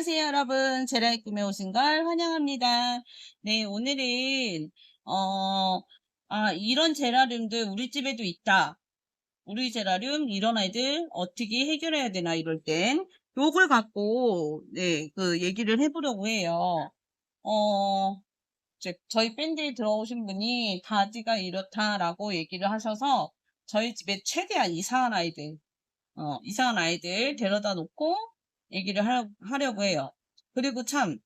안녕하세요, 여러분. 제라의 꿈에 오신 걸 환영합니다. 네, 오늘은, 어, 이런 제라늄들 우리 집에도 있다. 우리 제라늄, 이런 아이들 어떻게 해결해야 되나, 이럴 땐. 요걸 갖고, 네, 얘기를 해보려고 해요. 어, 저희 밴드에 들어오신 분이 바지가 이렇다라고 얘기를 하셔서 저희 집에 최대한 이상한 아이들 데려다 놓고 얘기를 하려고 해요. 그리고 참,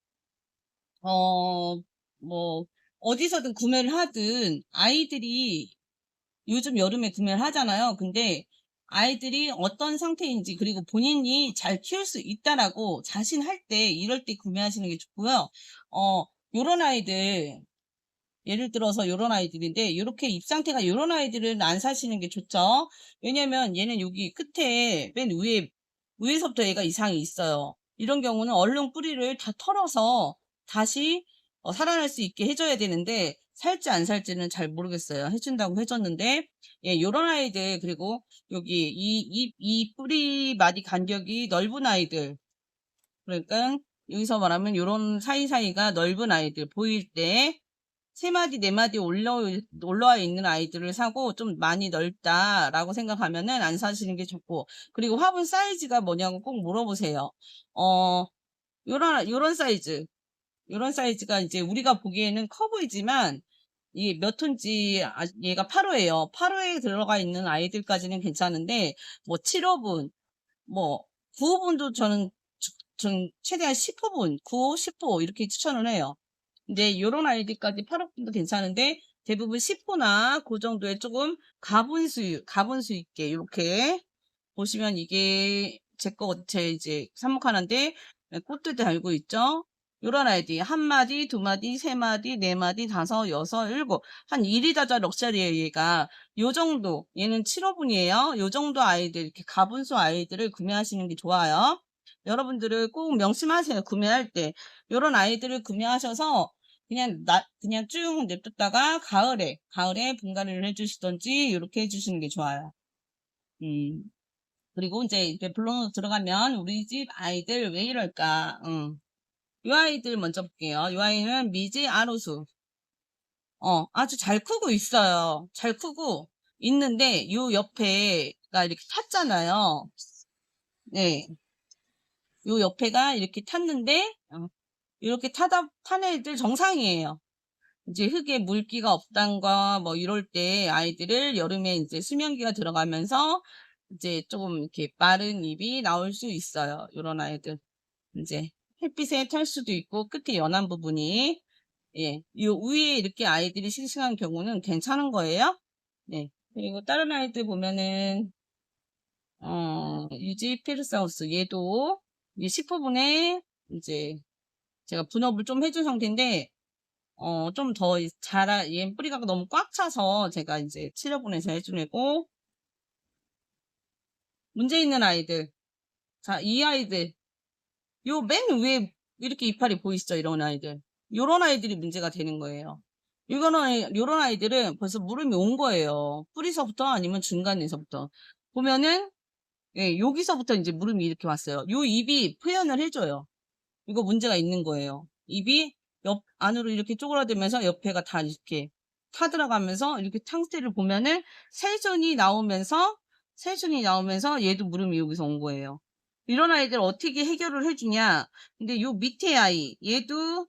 어, 뭐, 어디서든 구매를 하든 아이들이 요즘 여름에 구매를 하잖아요. 근데 아이들이 어떤 상태인지 그리고 본인이 잘 키울 수 있다라고 자신할 때 이럴 때 구매하시는 게 좋고요. 어, 요런 아이들 예를 들어서 요런 아이들인데 요렇게 잎 상태가 요런 아이들은 안 사시는 게 좋죠. 왜냐면 얘는 여기 끝에 맨 위에서부터 얘가 이상이 있어요. 이런 경우는 얼른 뿌리를 다 털어서 다시 살아날 수 있게 해줘야 되는데 살지 안 살지는 잘 모르겠어요. 해준다고 해줬는데 예, 요런 아이들 그리고 여기 이 뿌리 마디 간격이 넓은 아이들 그러니까 여기서 말하면 요런 사이사이가 넓은 아이들 보일 때 세 마디, 네 마디 올라와 있는 아이들을 사고 좀 많이 넓다라고 생각하면은 안 사시는 게 좋고, 그리고 화분 사이즈가 뭐냐고 꼭 물어보세요. 어, 요런 사이즈. 요런 사이즈가 이제 우리가 보기에는 커 보이지만, 이게 몇 톤지, 얘가 8호예요. 8호에 들어가 있는 아이들까지는 괜찮은데, 뭐 7호분, 뭐 9호분도 전 최대한 10호분, 9호, 10호 이렇게 추천을 해요. 근데 요런 아이들까지 8억분도 괜찮은데 대부분 10호나 그 정도에 조금 가분수 있게 이렇게 보시면 이게 제 이제 삽목하는데 꽃들 달고 있죠. 요런 아이디 한 마디, 두 마디, 세 마디, 네 마디, 다섯, 여섯, 일곱 한 1위다자 럭셔리예요. 얘가 요 정도 얘는 7호분이에요. 요 정도 아이들 이렇게 가분수 아이들을 구매하시는 게 좋아요. 여러분들을 꼭 명심하세요. 구매할 때 요런 아이들을 구매하셔서 그냥 쭉 냅뒀다가 가을에 분갈이를 해주시던지 이렇게 해주시는 게 좋아요. 음. 그리고 이제 본론으로 들어가면 우리 집 아이들 왜 이럴까? 이 아이들 먼저 볼게요. 이 아이는 미지 아로수. 아주 잘 크고 있어요. 잘 크고 있는데 요 옆에가 이렇게 탔잖아요. 네. 요 옆에가 이렇게 탔는데 이렇게 탄 애들 정상이에요. 이제 흙에 물기가 없단가 뭐 이럴 때 아이들을 여름에 이제 수면기가 들어가면서 이제 조금 이렇게 마른 잎이 나올 수 있어요. 이런 아이들 이제 햇빛에 탈 수도 있고 끝에 연한 부분이 예, 요 위에 이렇게 아이들이 싱싱한 경우는 괜찮은 거예요. 네. 그리고 다른 아이들 보면은 유지 페르사우스 얘도 이제 10호분에 이제 제가 분업을 좀 해준 상태인데 좀 더 얘 뿌리가 너무 꽉 차서 제가 이제 치료분해서 해주려고 문제 있는 아이들. 자, 이 아이들. 요 맨 위에 이렇게 이파리 보이시죠? 이런 아이들. 요런 아이들이 문제가 되는 거예요. 요런 아이들은 벌써 무름이 온 거예요. 뿌리서부터 아니면 중간에서부터. 보면은, 예, 여기서부터 이제 무름이 이렇게 왔어요. 요 잎이 표현을 해줘요. 이거 문제가 있는 거예요. 잎이 안으로 이렇게 쪼그라들면서 옆에가 다 이렇게 타들어가면서 이렇게 탕스테를 보면은 세순이 나오면서 얘도 무름이 여기서 온 거예요. 이런 아이들 어떻게 해결을 해주냐. 근데 요 밑에 아이, 얘도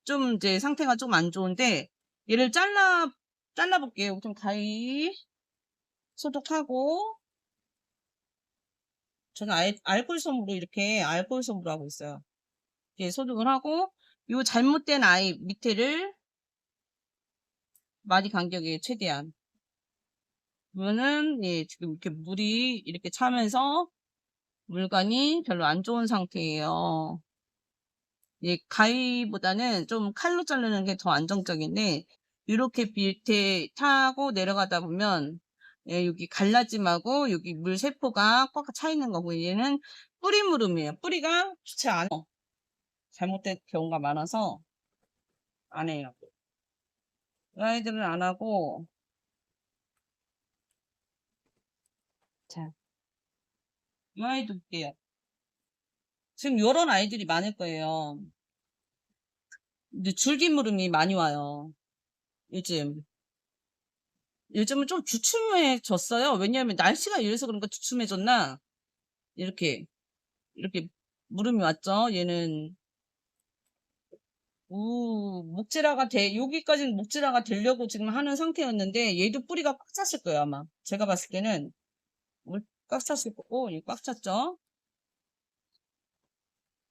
좀 이제 상태가 좀 안 좋은데 얘를 잘라볼게요. 좀 가위 소독하고 저는 알콜솜으로 이렇게 알콜솜으로 하고 있어요. 이렇게 소독을 하고 요 잘못된 아이 밑에를 마디 간격에 최대한 그러면은 예, 지금 이렇게 물이 이렇게 차면서 물관이 별로 안 좋은 상태예요. 예, 가위보다는 좀 칼로 자르는 게 더 안정적인데 이렇게 밑에 타고 내려가다 보면 예, 여기 갈라짐하고 여기 물 세포가 꽉 차 있는 거고 얘는 뿌리 무름이에요. 뿌리가 좋지 않아. 잘못된 경우가 많아서 안 해요. 이 아이들은 안 하고 자, 이 아이도 볼게요. 지금 요런 아이들이 많을 거예요. 근데 줄기물음이 많이 와요. 요즘. 요즘은 좀 주춤해졌어요. 왜냐하면 날씨가 이래서 그런가 주춤해졌나? 이렇게, 이렇게 물음이 왔죠. 얘는, 여기까지는 목질화가 되려고 지금 하는 상태였는데, 얘도 뿌리가 꽉 찼을 거예요, 아마. 제가 봤을 때는. 꽉 찼을 거고, 꽉 찼죠?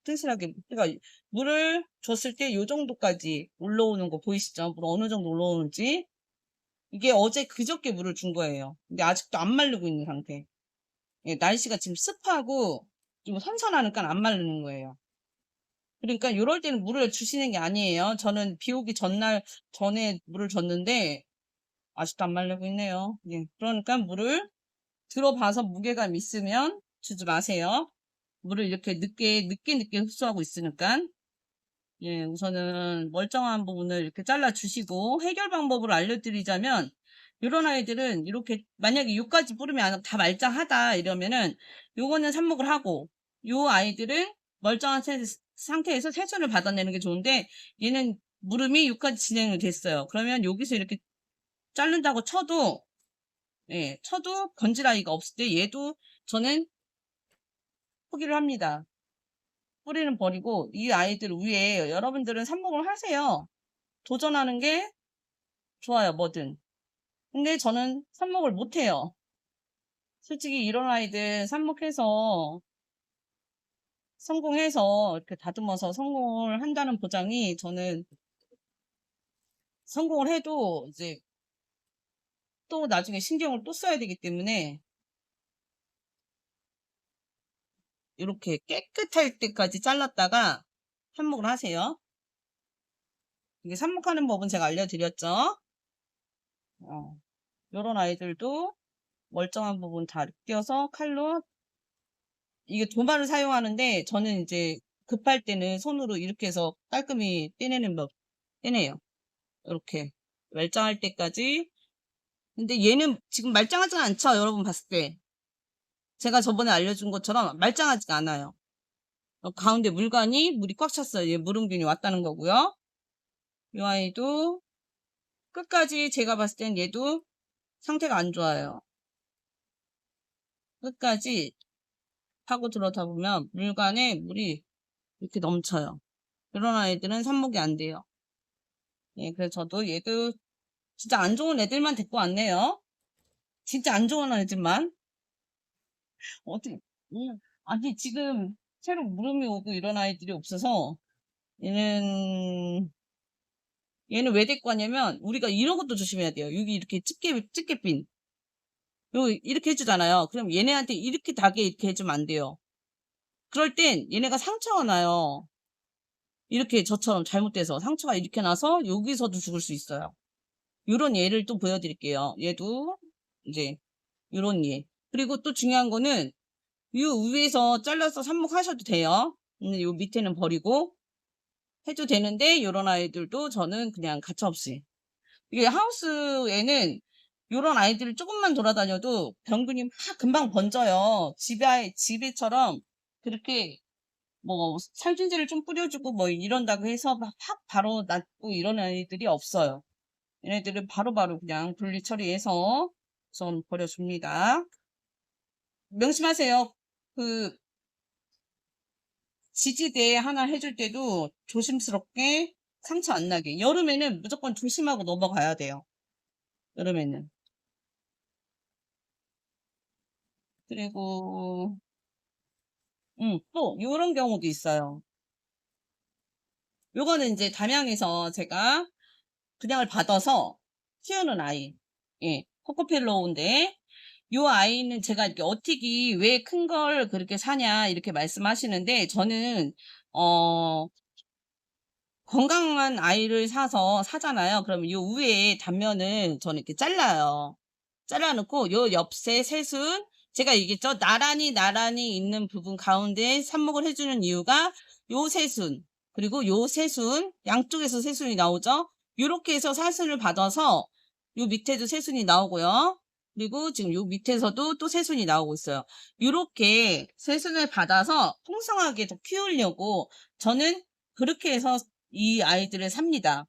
튼실하게. 그러니까 물을 줬을 때 요 정도까지 올라오는 거 보이시죠? 물 어느 정도 올라오는지. 이게 어제 그저께 물을 준 거예요. 근데 아직도 안 마르고 있는 상태. 예, 날씨가 지금 습하고 좀 선선하니까 안 마르는 거예요. 그러니까 요럴 때는 물을 주시는 게 아니에요. 저는 비 오기 전날 전에 물을 줬는데 아직도 안 마르고 있네요. 예, 그러니까 물을 들어봐서 무게감 있으면 주지 마세요. 물을 이렇게 늦게 흡수하고 있으니까. 예, 우선은 멀쩡한 부분을 이렇게 잘라 주시고 해결 방법을 알려드리자면 이런 아이들은 이렇게 만약에 요까지 뿌리면 다 말짱하다 이러면은 요거는 삽목을 하고 요 아이들은 멀쩡한 상태에서 세순을 받아내는 게 좋은데 얘는 물음이 요까지 진행이 됐어요. 그러면 여기서 이렇게 자른다고 쳐도 예, 쳐도 건질 아이가 없을 때 얘도 저는 포기를 합니다. 뿌리는 버리고 이 아이들 위에 여러분들은 삽목을 하세요. 도전하는 게 좋아요, 뭐든. 근데 저는 삽목을 못해요. 솔직히 이런 아이들 삽목해서 성공해서 이렇게 다듬어서 성공을 한다는 보장이 저는 성공을 해도 이제 또 나중에 신경을 또 써야 되기 때문에 이렇게 깨끗할 때까지 잘랐다가 삽목을 하세요. 이게 삽목하는 법은 제가 알려드렸죠. 이런 아이들도 멀쩡한 부분 다 껴서 칼로 이게 도마를 사용하는데 저는 이제 급할 때는 손으로 이렇게 해서 깔끔히 떼내는 법 떼내요. 이렇게 말짱할 때까지. 근데 얘는 지금 말짱하지 않죠? 여러분 봤을 때 제가 저번에 알려준 것처럼 말짱하지가 않아요. 가운데 물이 꽉 찼어요. 얘 물음균이 왔다는 거고요. 이 아이도 끝까지 제가 봤을 땐 얘도 상태가 안 좋아요. 끝까지 파고 들어다 보면 물관에 물이 이렇게 넘쳐요. 이런 아이들은 삽목이 안 돼요. 예, 그래서 저도 얘도 진짜 안 좋은 애들만 데리고 왔네요. 진짜 안 좋은 애들만. 어떻게, 아니, 지금 새로 물음이 오고 이런 아이들이 없어서 얘는 왜 데리고 왔냐면 우리가 이런 것도 조심해야 돼요. 여기 이렇게 집게핀. 요, 이렇게 해주잖아요. 그럼 얘네한테 이렇게 다게 이렇게 해주면 안 돼요. 그럴 땐 얘네가 상처가 나요. 이렇게 저처럼 잘못돼서 상처가 이렇게 나서 여기서도 죽을 수 있어요. 요런 예를 또 보여드릴게요. 얘도 이제 요런 예. 그리고 또 중요한 거는 요 위에서 잘라서 삽목하셔도 돼요. 근데 요 밑에는 버리고 해도 되는데 요런 아이들도 저는 그냥 가차없이 이게 하우스에는 요런 아이들을 조금만 돌아다녀도 병균이 막 금방 번져요. 집에처럼 그렇게 뭐 살균제를 좀 뿌려주고 뭐 이런다고 해서 막 바로 낫고 이런 아이들이 없어요. 얘네들은 바로바로 그냥 분리 처리해서 우선 버려줍니다. 명심하세요. 그 지지대 하나 해줄 때도 조심스럽게 상처 안 나게. 여름에는 무조건 조심하고 넘어가야 돼요. 여름에는. 그리고 또 요런 경우도 있어요. 요거는 이제 담양에서 제가 분양을 받아서 키우는 아이. 예, 코코펠로우인데 요 아이는 제가 이렇게 어떻게 왜 큰 걸 그렇게 사냐 이렇게 말씀하시는데 저는 건강한 아이를 사잖아요. 그러면 요 위에 단면을 저는 이렇게 잘라요. 잘라놓고 요 옆에 새순 제가 얘기했죠. 나란히 있는 부분 가운데 삽목을 해주는 이유가 요 새순 그리고 요 새순 양쪽에서 새순이 나오죠. 요렇게 해서 사순을 받아서 요 밑에도 새순이 나오고요. 그리고 지금 요 밑에서도 또 새순이 나오고 있어요. 요렇게 새순을 받아서 풍성하게 더 키우려고 저는 그렇게 해서 이 아이들을 삽니다.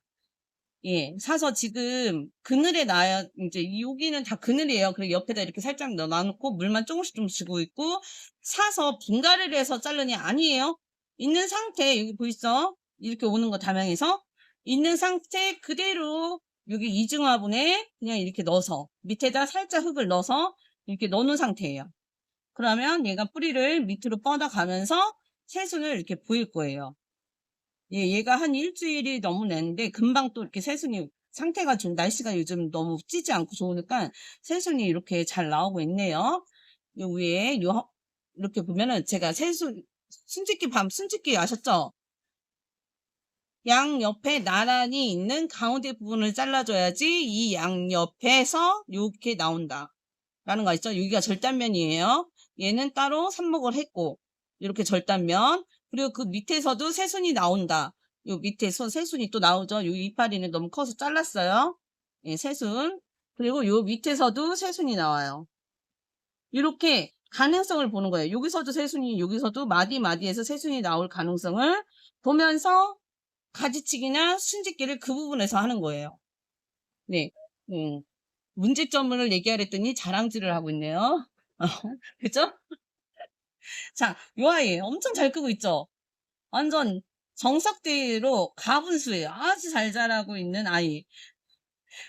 예, 사서 지금 그늘에 놔야, 이제 여기는 다 그늘이에요. 그리고 옆에다 이렇게 살짝 놔놓고 물만 조금씩 좀 주고 있고, 사서 분갈이를 해서 자르니 아니에요. 있는 상태, 여기 보이죠? 이렇게 오는 거 담양에서 있는 상태 그대로 여기 이중화분에 그냥 이렇게 넣어서 밑에다 살짝 흙을 넣어서 이렇게 넣는 상태예요. 그러면 얘가 뿌리를 밑으로 뻗어가면서 새순을 이렇게 보일 거예요. 예, 얘가 한 일주일이 넘었는데 금방 또 이렇게 새순이 상태가 좀 날씨가 요즘 너무 찌지 않고 좋으니까 새순이 이렇게 잘 나오고 있네요. 요 위에 이렇게 보면은 제가 새순 순짓기 아셨죠? 양 옆에 나란히 있는 가운데 부분을 잘라줘야지 이 양 옆에서 이렇게 나온다. 라는 거 있죠? 여기가 절단면이에요. 얘는 따로 삽목을 했고 이렇게 절단면 그리고 그 밑에서도 새순이 나온다. 요 밑에서 새순이 또 나오죠. 요 이파리는 너무 커서 잘랐어요. 예, 새순. 그리고 요 밑에서도 새순이 나와요. 이렇게 가능성을 보는 거예요. 여기서도 새순이, 여기서도 마디마디에서 새순이 나올 가능성을 보면서 가지치기나 순짓기를 그 부분에서 하는 거예요. 네. 문제점을 얘기하랬더니 자랑질을 하고 있네요. 그죠? 자, 요 아이 엄청 잘 크고 있죠? 완전 정석대로 가분수예요. 아주 잘 자라고 있는 아이.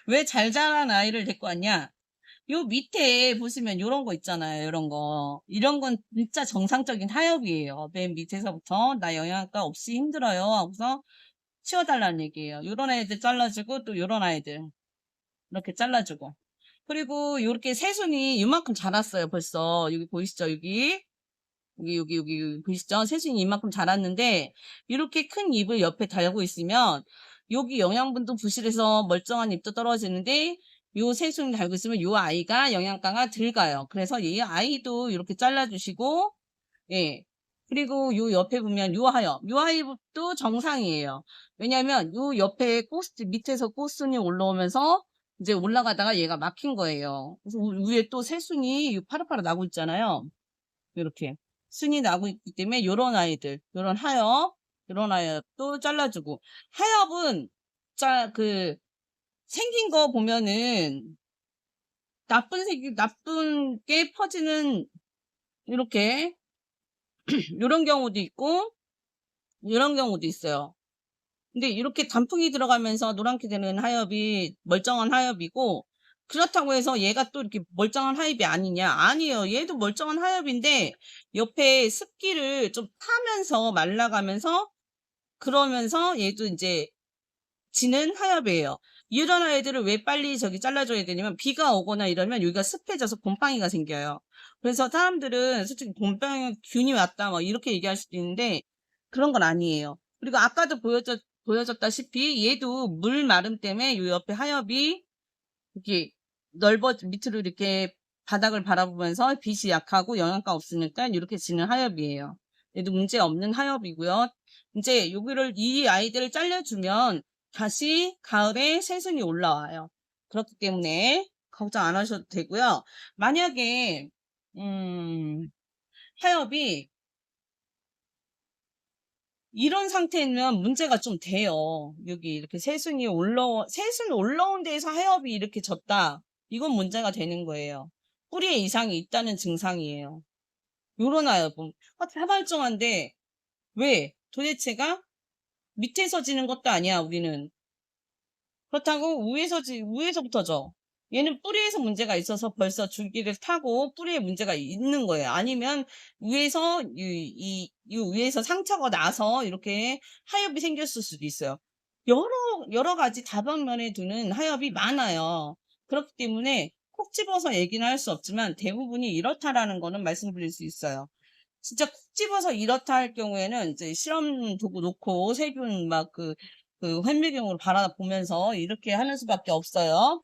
왜 잘 자란 아이를 데리고 왔냐? 요 밑에 보시면 요런 거 있잖아요. 요런 거. 이런 건 진짜 정상적인 하엽이에요. 맨 밑에서부터 나 영양가 없이 힘들어요 하고서 치워달라는 얘기예요. 요런 아이들 잘라주고 또 요런 아이들 이렇게 잘라주고 그리고 요렇게 새순이 이만큼 자랐어요. 벌써 여기 보이시죠? 여기 보이시죠? 새순이 이만큼 자랐는데 이렇게 큰 잎을 옆에 달고 있으면 여기 영양분도 부실해서 멀쩡한 잎도 떨어지는데 요 새순을 달고 있으면 요 아이가 영양가가 덜 가요. 그래서 이 아이도 이렇게 잘라주시고 예. 그리고 요 옆에 보면 요 하엽도 정상이에요. 왜냐면 요 옆에 밑에서 꽃순이 올라오면서 이제 올라가다가 얘가 막힌 거예요. 그래서 위에 또 새순이 파릇파릇 나고 있잖아요. 이렇게 순이 나고 있기 때문에 요런 아이들, 요런 하엽, 요런 하엽도 잘라주고 하엽은 생긴 거 보면은 나쁜 게 퍼지는 이렇게 요런 경우도 있고 이런 경우도 있어요. 근데 이렇게 단풍이 들어가면서 노랗게 되는 하엽이 멀쩡한 하엽이고 그렇다고 해서 얘가 또 이렇게 멀쩡한 하엽이 아니냐? 아니에요. 얘도 멀쩡한 하엽인데 옆에 습기를 좀 타면서 말라가면서 그러면서 얘도 이제 지는 하엽이에요. 이런 아이들을 왜 빨리 저기 잘라줘야 되냐면 비가 오거나 이러면 여기가 습해져서 곰팡이가 생겨요. 그래서 사람들은 솔직히 곰팡이 균이 왔다 뭐 이렇게 얘기할 수도 있는데 그런 건 아니에요. 그리고 아까도 보여줬다시피 얘도 물 마름 때문에 요 옆에 하엽이 이렇게 밑으로 이렇게 바닥을 바라보면서 빛이 약하고 영양가 없으니까 이렇게 지는 하엽이에요. 얘도 문제 없는 하엽이고요. 이제 여기를 이 아이들을 잘라주면 다시 가을에 새순이 올라와요. 그렇기 때문에 걱정 안 하셔도 되고요. 만약에 하엽이 이런 상태면 문제가 좀 돼요. 여기 이렇게 새순 올라온 데에서 하엽이 이렇게 졌다. 이건 문제가 되는 거예요. 뿌리에 이상이 있다는 증상이에요. 요런 하엽은 자발정한데 왜? 도대체가 밑에서 지는 것도 아니야, 우리는. 그렇다고 위에서부터죠. 얘는 뿌리에서 문제가 있어서 벌써 줄기를 타고 뿌리에 문제가 있는 거예요. 아니면 위에서 이 위에서 상처가 나서 이렇게 하엽이 생겼을 수도 있어요. 여러 가지 다방면에 두는 하엽이 많아요. 그렇기 때문에 콕 집어서 얘기는 할 수 없지만 대부분이 이렇다라는 거는 말씀드릴 수 있어요. 진짜 콕 집어서 이렇다 할 경우에는 이제 실험 도구 놓고 세균 그 현미경으로 바라보면서 이렇게 하는 수밖에 없어요.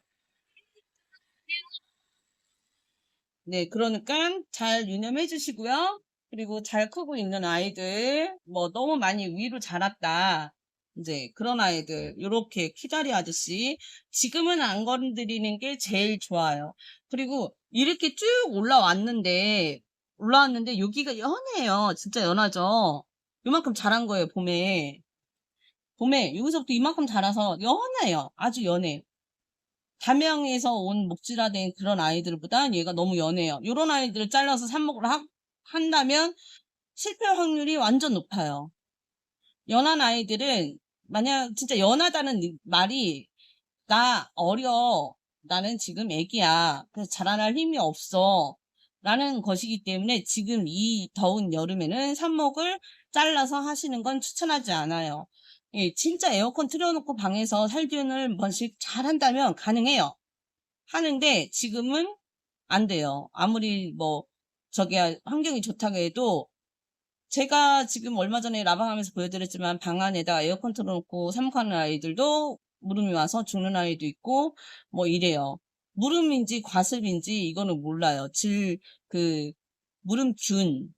네, 그러니까 잘 유념해 주시고요. 그리고 잘 크고 있는 아이들, 뭐 너무 많이 위로 자랐다. 이제 그런 아이들 요렇게 키다리 아저씨 지금은 안 건드리는 게 제일 좋아요. 그리고 이렇게 쭉 올라왔는데 여기가 연해요. 진짜 연하죠. 요만큼 자란 거예요, 봄에. 봄에 여기서부터 이만큼 자라서 연해요. 아주 연해. 담양에서 온 목질화된 그런 아이들보다 얘가 너무 연해요. 요런 아이들을 잘라서 삽목을 한다면 실패 확률이 완전 높아요. 연한 아이들은 만약 진짜 연하다는 말이 나 어려. 나는 지금 애기야. 그래서 자라날 힘이 없어. 라는 것이기 때문에 지금 이 더운 여름에는 삽목을 잘라서 하시는 건 추천하지 않아요. 예, 진짜 에어컨 틀어놓고 방에서 살균을 한 번씩 잘 한다면 가능해요. 하는데 지금은 안 돼요. 아무리 뭐 저기 환경이 좋다고 해도 제가 지금 얼마 전에 라방하면서 보여드렸지만 방 안에다 에어컨 틀어놓고 삽목하는 아이들도 무름이 와서 죽는 아이도 있고 뭐 이래요. 무름인지 과습인지 이거는 몰라요. 그 무름균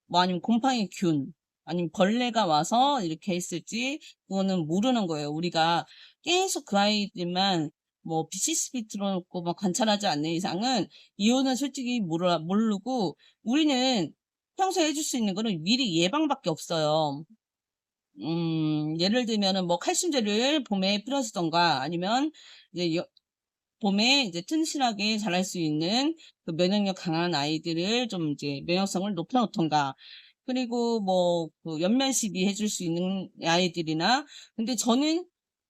뭐 아니면 곰팡이균 아니면 벌레가 와서 이렇게 했을지 그거는 모르는 거예요. 우리가 계속 그 아이들만 뭐 BCCB 틀어놓고 막 관찰하지 않는 이상은 이유는 솔직히 모르고 우리는 평소에 해줄 수 있는 거는 미리 예방밖에 없어요. 예를 들면은 뭐 칼슘제를 봄에 뿌려주던가 아니면 이제 봄에 이제 튼실하게 자랄 수 있는 그 면역력 강한 아이들을 좀 이제 면역성을 높여놓던가 그리고 뭐 그 연면 시비 해줄 수 있는 아이들이나 근데 저는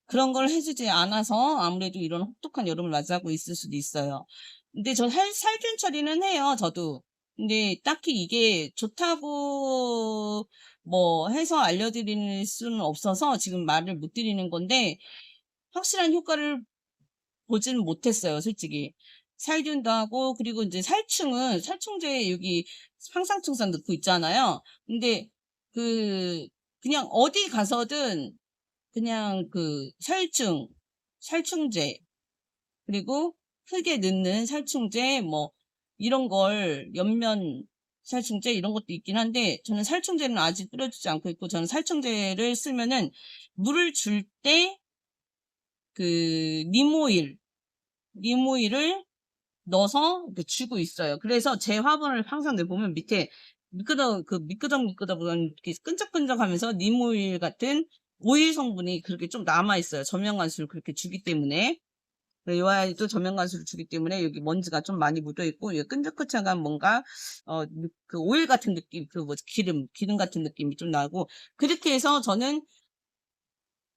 그런 걸 해주지 않아서 아무래도 이런 혹독한 여름을 맞이하고 있을 수도 있어요. 근데 저 살균 처리는 해요, 저도. 근데 딱히 이게 좋다고 뭐 해서 알려드릴 수는 없어서 지금 말을 못 드리는 건데 확실한 효과를 보지는 못했어요, 솔직히. 살균도 하고 그리고 이제 살충제 여기 황상충산 넣고 있잖아요. 근데 그 그냥 어디 가서든 그냥 그 살충제 그리고 흙에 넣는 살충제 뭐 이런 걸 연면 살충제 이런 것도 있긴 한데 저는 살충제는 아직 뿌려주지 않고 있고 저는 살충제를 쓰면은 물을 줄 때 그 니모일을 넣어서 이렇게 주고 있어요. 그래서 제 화분을 항상 내보면 밑에 미끄덩미끄덩 이렇게 끈적끈적하면서 니모일 같은 오일 성분이 그렇게 좀 남아 있어요. 저명관수를 그렇게 주기 때문에. 요 아이도 저명관수를 주기 때문에 여기 먼지가 좀 많이 묻어 있고 여기 끈적끈적한 뭔가 그 오일 같은 느낌, 그 뭐 기름 같은 느낌이 좀 나고 그렇게 해서 저는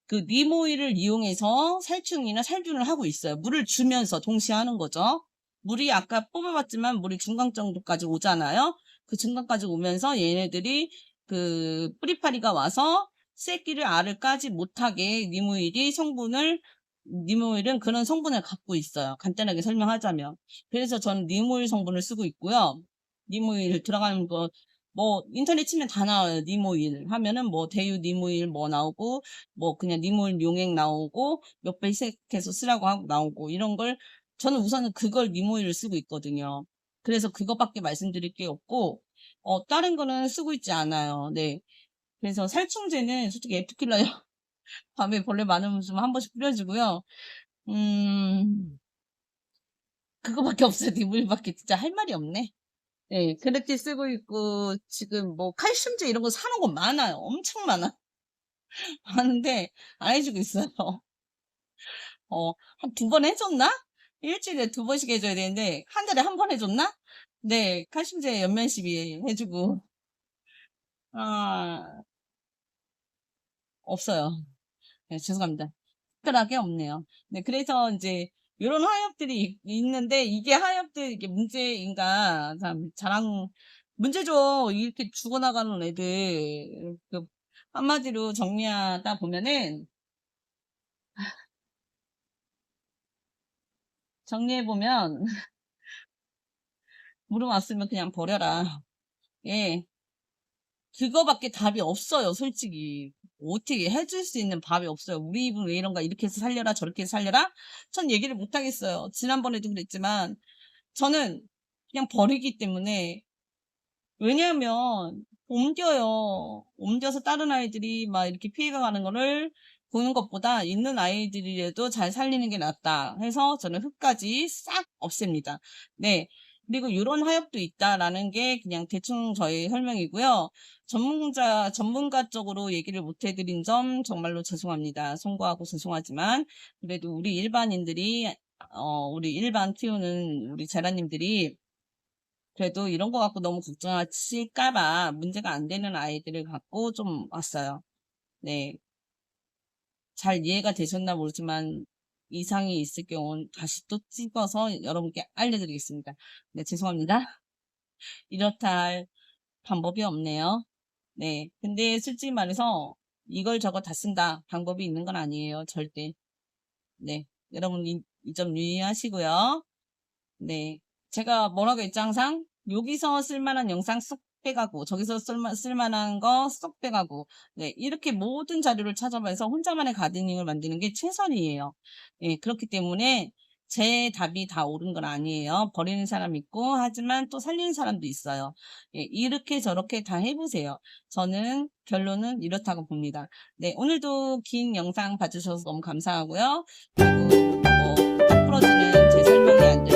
그 니모일을 이용해서 살충이나 살균을 하고 있어요. 물을 주면서 동시에 하는 거죠. 물이 아까 뽑아봤지만 물이 중간 정도까지 오잖아요. 그 중간까지 오면서 얘네들이 그 뿌리파리가 와서 새끼를 알을 까지 못하게 니모일은 그런 성분을 갖고 있어요. 간단하게 설명하자면. 그래서 저는 니모일 성분을 쓰고 있고요. 니모일 들어가는 거 뭐 인터넷 치면 다 나와요. 니모일 하면은 뭐 대유 니모일 뭐 나오고 뭐 그냥 니모일 용액 나오고 몇 배 희석해서 쓰라고 하고 나오고 이런 걸 저는 우선은 그걸 니모일을 쓰고 있거든요. 그래서 그것밖에 말씀드릴 게 없고 다른 거는 쓰고 있지 않아요. 네. 그래서 살충제는 솔직히 에프킬러요. 밤에 벌레 많으면 좀 한 번씩 뿌려주고요. 음, 그거밖에 없어요. 니모일밖에 진짜 할 말이 없네. 네, 그렇게 쓰고 있고 지금 뭐 칼슘제 이런 거 사는 거 많아요. 엄청 많아. 많은데 안 해주고 있어요. 한 두 번 해줬나? 일주일에 두 번씩 해줘야 되는데 한 달에 한 번 해줬나? 네, 칼슘제 연면시비 해주고 아 없어요. 네, 죄송합니다. 특별하게 없네요. 네, 그래서 이제 이런 하엽들이 있는데 이게 하엽들 이게 문제인가 참 문제죠. 이렇게 죽어나가는 애들 한마디로 정리하다 보면은 정리해보면 물어왔으면 그냥 버려라. 예, 그거밖에 답이 없어요, 솔직히. 어떻게 해줄 수 있는 답이 없어요. 우리 입은 왜 이런가? 이렇게 해서 살려라, 저렇게 해서 살려라? 전 얘기를 못 하겠어요. 지난번에도 그랬지만, 저는 그냥 버리기 때문에, 왜냐하면, 옮겨요. 옮겨서 다른 아이들이 막 이렇게 피해가 가는 거를 보는 것보다 있는 아이들이라도 잘 살리는 게 낫다 해서 저는 흙까지 싹 없앱니다. 네. 그리고 요런 하엽도 있다라는 게 그냥 대충 저의 설명이고요. 전문가 쪽으로 얘기를 못 해드린 점 정말로 죄송합니다. 송구하고 죄송하지만 그래도 우리 일반인들이 우리 일반 키우는 우리 제라님들이 그래도 이런 거 갖고 너무 걱정하실까 봐 문제가 안 되는 아이들을 갖고 좀 왔어요. 네. 잘 이해가 되셨나 모르지만 이상이 있을 경우는 다시 또 찍어서 여러분께 알려드리겠습니다. 네, 죄송합니다. 이렇다 할 방법이 없네요. 네. 근데 솔직히 말해서 이걸 저거 다 쓴다 방법이 있는 건 아니에요. 절대. 네. 여러분 이 점 유의하시고요. 네. 제가 뭐라고 했죠, 항상? 여기서 쓸만한 영상 쏙 빼가고, 저기서 쓸만한 거 쏙 빼가고, 네. 이렇게 모든 자료를 찾아봐서 혼자만의 가드닝을 만드는 게 최선이에요. 예, 그렇기 때문에 제 답이 다 옳은 건 아니에요. 버리는 사람 있고, 하지만 또 살리는 사람도 있어요. 예, 이렇게 저렇게 다 해보세요. 저는 결론은 이렇다고 봅니다. 네. 오늘도 긴 영상 봐주셔서 너무 감사하고요. 그리고 뭐, 딱 부러지는 제 설명이 안 될